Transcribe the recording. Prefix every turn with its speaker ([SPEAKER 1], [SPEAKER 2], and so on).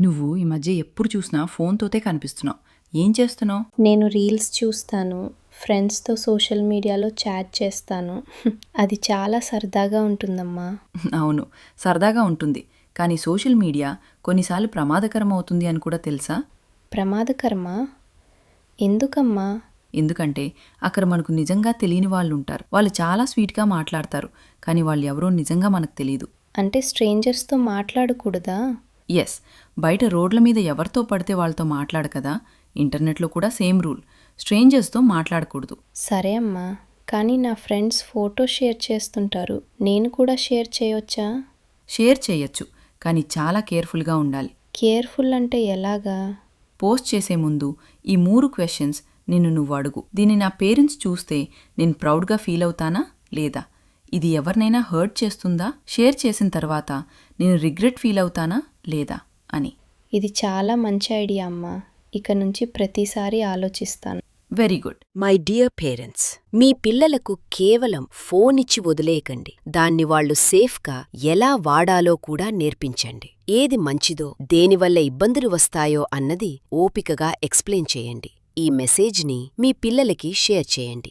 [SPEAKER 1] నువ్వు ఈ మధ్య ఎప్పుడు చూసినా ఫోన్తోటే కనిపిస్తున్నావు. ఏం చేస్తున్నావు?
[SPEAKER 2] నేను రీల్స్ చూస్తాను, ఫ్రెండ్స్తో సోషల్ మీడియాలో చాట్ చేస్తాను. అది చాలా సరదాగా ఉంటుందమ్మా.
[SPEAKER 1] అవును, సరదాగా ఉంటుంది. కానీ సోషల్ మీడియా కొన్నిసార్లు ప్రమాదకరం అవుతుంది అని కూడా తెలుసా?
[SPEAKER 2] ప్రమాదకరమా? ఎందుకమ్మా?
[SPEAKER 1] ఎందుకంటే అక్కడ మనకు నిజంగా తెలియని వాళ్ళు ఉంటారు. వాళ్ళు చాలా స్వీట్గా మాట్లాడతారు, కానీ వాళ్ళు ఎవరో నిజంగా మనకు తెలియదు.
[SPEAKER 2] అంటే స్ట్రేంజర్స్తో మాట్లాడకూడదా?
[SPEAKER 1] ఎస్, బయట రోడ్ల మీద ఎవరితో పడితే వాళ్ళతో మాట్లాడు కదా. ఇంటర్నెట్లో కూడా సేమ్ రూల్. స్ట్రేంజర్స్తో మాట్లాడకూడదు.
[SPEAKER 2] సరే అమ్మా, కానీ నా ఫ్రెండ్స్ ఫోటో షేర్ చేస్తుంటారు, నేను కూడా షేర్ చేయొచ్చా?
[SPEAKER 1] షేర్ చేయొచ్చు, కానీ చాలా కేర్ఫుల్గా ఉండాలి.
[SPEAKER 2] కేర్ఫుల్ అంటే ఎలాగా?
[SPEAKER 1] పోస్ట్ చేసే ముందు ఈ 3 క్వశ్చన్స్ నువ్వు అడుగు. దీన్ని నా పేరెంట్స్ చూస్తే నేను ప్రౌడ్గా ఫీల్ అవుతానా లేదా? ఇది ఎవరినైనా హర్ట్ చేస్తుందా? షేర్ చేసిన తర్వాత నేను రిగ్రెట్ ఫీల్ అవుతానా లేదా అని.
[SPEAKER 2] ఇది చాలా మంచి ఐడియా అమ్మా. ఇక నుంచి ప్రతిసారి ఆలోచిస్తాను.
[SPEAKER 1] Very good.
[SPEAKER 3] My dear parents, మీ పిల్లలకు కేవలం ఫోన్ ఇచ్చి వదిలేయకండి. దాన్ని వాళ్లు సేఫ్గా ఎలా వాడాలో కూడా నేర్పించండి. ఏది మంచిదో, దేనివల్ల ఇబ్బందులు వస్తాయో అన్నది ఓపికగా ఎక్స్ప్లెయిన్ చేయండి. ఈ మెసేజ్ని మీ పిల్లలకి షేర్ చేయండి.